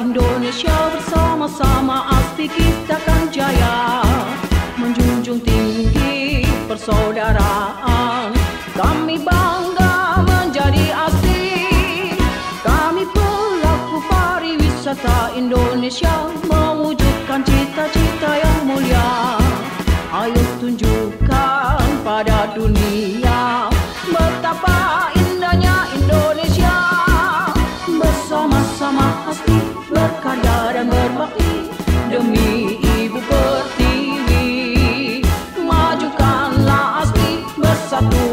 Indonesia bersama-sama pasti kita kan jaya. Menjunjung tinggi persaudaraan, kami bangga menjadi asli. Kami pelaku pariwisata Indonesia, mewujudkan cita-cita yang mulia. Ayo tunjukkan pada dunia betapa indahnya Indonesia. Bersama-sama pasti berkarya dan berbakti demi Ibu Pertiwi. Majukanlah ASPI bersatu